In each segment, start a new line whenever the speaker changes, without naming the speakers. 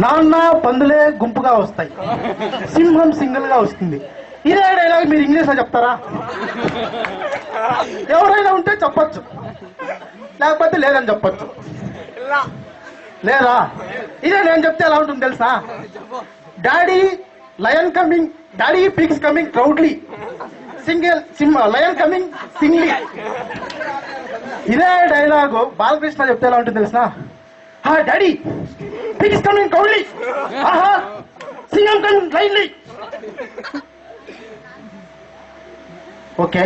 నాన్న పందులే గుంపుగా వస్తాయి, సింహం సింగిల్ గా వస్తుంది. ఇదే డైలాగ్ మీరు ఇంగ్లీష్ లో చెప్తారా? ఎవరైనా ఉంటే చెప్పచ్చు, లేకపోతే లేదని చెప్పచ్చు. లేదా ఇదే నేను చెప్తే ఎలా ఉంటుంది తెలుసా? Daddy lion coming, daddy pigs coming proudly, lion coming singly. ఇదే డైలాగు బాలకృష్ణ చెప్తే ఎలా ఉంటుంది తెలుసా? Daddy pigs coming proudly, Singam coming lonely. Okay,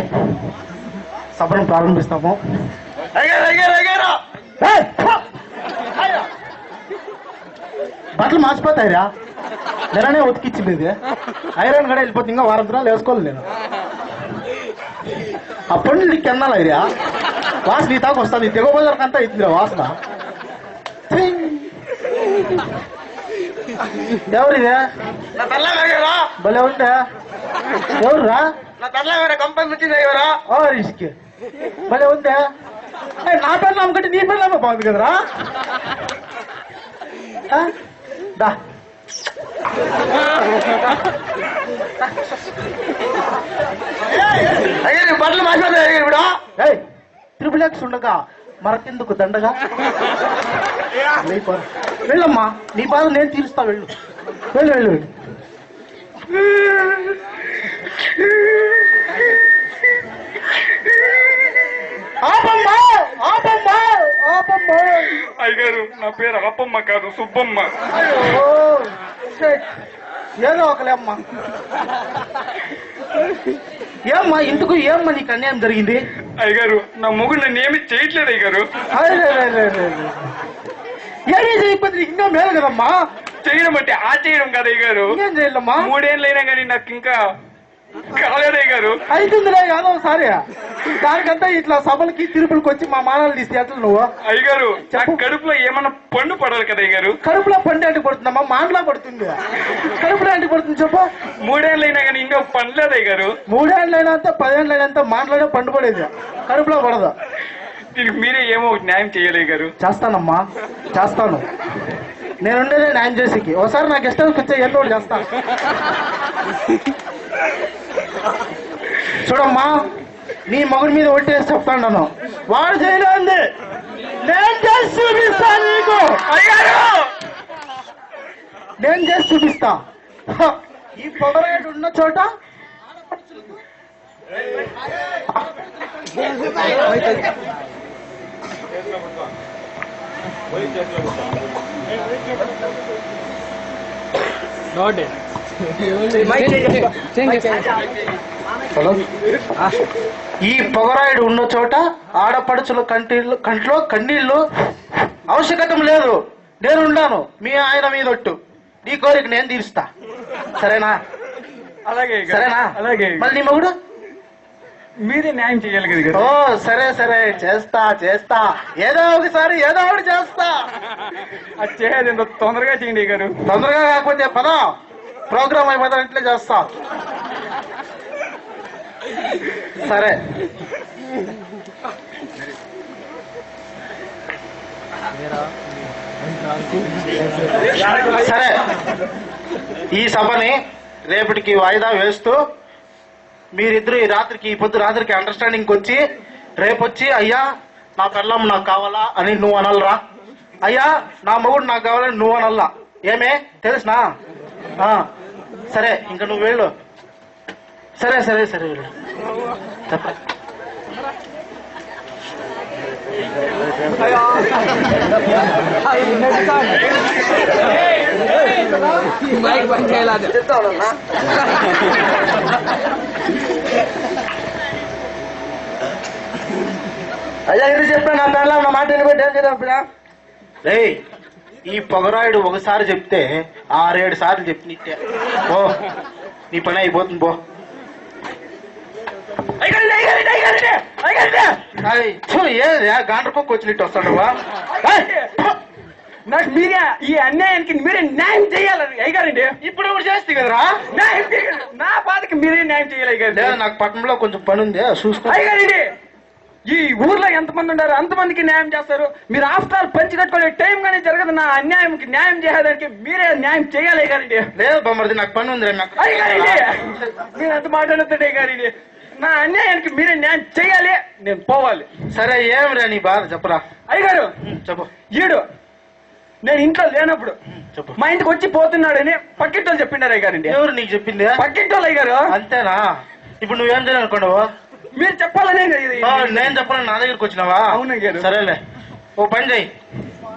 సభను ప్రారంభిస్తాము. బట్టలు మార్చిపోతాయిరా, నెలనే ఉతికిచ్చింది. ఐరన్ కూడా వెళ్ళిపోతుంది, ఇంకా వారం దినాలు వేసుకోవాలి నేను. ఆ పండ్లు నీకు ఎన్నాలైరా వాసన ఈ తాకు వస్తుంది, తెగ బజార్కంతా అవుతుందిరా వాసన. ఎవరిదే భలే ఉంటే ఎవర్రా? భలే ఉందే. నా పెళ్ళ అమ్మకంటే నీ పెళ్ళ అమ్మ బాగుంది కదరా.
బట్టలు మాట్లాడే ఇప్పుడు
ట్రిపుల్ ఎక్స్ ఉండగా మరకెందుకు దండగా. వెళ్ళమ్మా, నీ బాధ నేను తీరుస్తా. వెళ్ళు వెళ్ళు వెళ్ళు వెళ్ళు. ఆపమ్మా ఆపమ్మా ఆపమ్మా.
అయ్యగారు నా పేరు ఆపమ్మ కాదు సుబ్బమ్మ.
ఏదో ఒకలేమ్మా. ఏమ్మా ఇందుకు ఏమ్మా నీకు అన్యాయం జరిగింది?
అయ్యగారు నా మొగుడు నన్ను ఏమి చేయట్లేదు అయ్యగారు.
ఏమీ చేయకపోతే ఇంకా మేలు కదమ్మా.
చేయడం అంటే ఆ చేయడం కదా అయ్యగారు.
ఏం చేయాలమ్మా?
3 ఏళ్ళైనా కానీ నాకు ఇంకా కాలేదయ్య గారు.
అవుతుందిలే కాదో ఒకసారి. దానికంతా ఇట్లా సభలకి తిరుపులకి వచ్చి మా మానాలు తీస్తే ఎట్లా నువ్వు?
అయ్యగారు కడుపులో ఏమన్నా పండు పడాలి కదా అయ్యగారు.
కడుపులో పండు అంటే పడుతుందమ్మా, మాండ్లా పడుతుంది. కడుపులో అంటే పడుతుంది చెప్పు.
3 ఏళ్ళైనా కానీ ఇంకా పండలేదు అయ్యగారు.
3 ఏళ్ళైనంత 10 ఏళ్ళైనంత మాండ్లోనే పండు పడేది, కడుపులో పడదు.
దీనికి మీరే ఏమో ఒకటి న్యాయం చేయాలి గారు.
చేస్తానమ్మా, చేస్తాను. నేనుండేదే న్యాయం చేసేకి. ఒకసారి నాకు ఇష్టం వచ్చే ఏదో ఒకటి చేస్తాను. చూడమ్మా, నీ మగుడి మీద ఒట్టేసి చెప్తాను. వాడు చేయలేదు, నేను చేసి చూపిస్తా నీకు. నేను చేసి చూపిస్తా. ఈ పొగరేటు ఉన్న చోట ఈ పొగరాయుడు ఉన్న చోట ఆడపడుచుల కంట్లో కన్నీళ్లు ఆవశ్యకత లేదు. నేనున్నాను, మీ ఆయన మీదొట్టు. నీ కోరిక నేను తీరుస్తా, సరేనా?
అలాగే
సరేనా?
అలాగే.
మళ్ళీ నీ మగుడు
మీరే న్యాయం చేయాలి కదా.
ఓ సరే సరే, చేస్తా చేస్తా. ఏదో ఒకసారి ఏదో ఒకటి చేస్తా.
అది చేయాలి, ఎంత తొందరగా చేయండి గారు.
తొందరగా కాకపోతే పద, ప్రోగ్రామ్ అయిపోతానంటే చేస్తా. సరే సరే, ఈ సభని రేపటికి వాయిదా వేస్తూ మీరిద్దరు ఈ పొద్దు రాత్రికి అండర్స్టాండింగ్కి వచ్చి రేపొచ్చి అయ్యా నా పెళ్ళం నాకు కావాలా అని నువ్వు అనల్రా, అయ్యా నా మొగుడు నాకు కావాలని నువ్వు అనల్లా. ఏమే తెలుసునా? సరే, ఇంకా నువ్వు వెళ్ళు. సరే సరే సరే వెళ్ళు. చెప్ప చెప్తావునా? అయ్యా ఇది చెప్పా, నా పేర్ల నా మాట వినిపెట్టి ఏం చేద్దాం. రే, ఈ పొగరాయుడు ఒకసారి చెప్తే 6-7 సార్లు చెప్పినిట్టే. ఓ నీ పని అయిపోతుంది పో. ఏది గాండ్రకొక్క వచ్చినట్టు వస్తాడు.
నాకు మీరే ఈ అన్యాయానికి మీరే న్యాయం చేయాలని అయ్యగారండి.
ఇప్పుడు ఎవరు చేస్తే కదరా
నా బాధకి మీరే న్యాయం చేయాలి అయ్యగారు.
నాకు పట్టణంలో కొంచెం పని ఉంది, చూసుకో.
అయ్యగారండి ఈ ఊర్లో ఎంతమంది ఉన్నారు అంతమందికి న్యాయం చేస్తారు. మీరు ఆఫ్టర్ ఆల్ పంచి కట్టుకునే టైం గానీ జరగదు. నా అన్యాయంకి న్యాయం చేయడానికి మీరే న్యాయం చేయాలి గారండి.
లేదు బామ్మర్ది, నాకు పని ఉంది. నాకు
అయ్యారండి, మీరు ఎంత మాట్లాడుతుండే గారండి. నా అన్యాయానికి మీరే న్యాయం చేయాలి, నేను పోవాలి.
సరే, ఏం రా నీ బాధ చెప్పరా.
అయ్యగారు
చెప్పు.
ఈడు నేను ఇంట్లో లేనప్పుడు
చెప్పు.
మా ఇంటికి వచ్చి పోతున్నాడని పక్కింటోళ్ళు చెప్పిండారు అయ్యారండి.
ఎవరు నీకు చెప్పింది?
పక్కింటోళ్ళు అయ్యారు.
అంతేనా? ఇప్పుడు నువ్వేం చేయాలనుకున్నావు?
మీరు చెప్పాలనే ఇది.
నేను చెప్పాలని నా దగ్గరికి వచ్చినావా?
అవునయ్యారు.
సరేలే, ఓ పని చెయ్యి.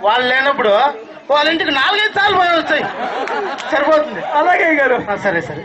వాళ్ళు లేనప్పుడు వాళ్ళ ఇంటికి 4-5 సార్లు పోయి వచ్చాయి, సరిపోతుంది.
అలాగే అయ్యారు.
సరే సరే.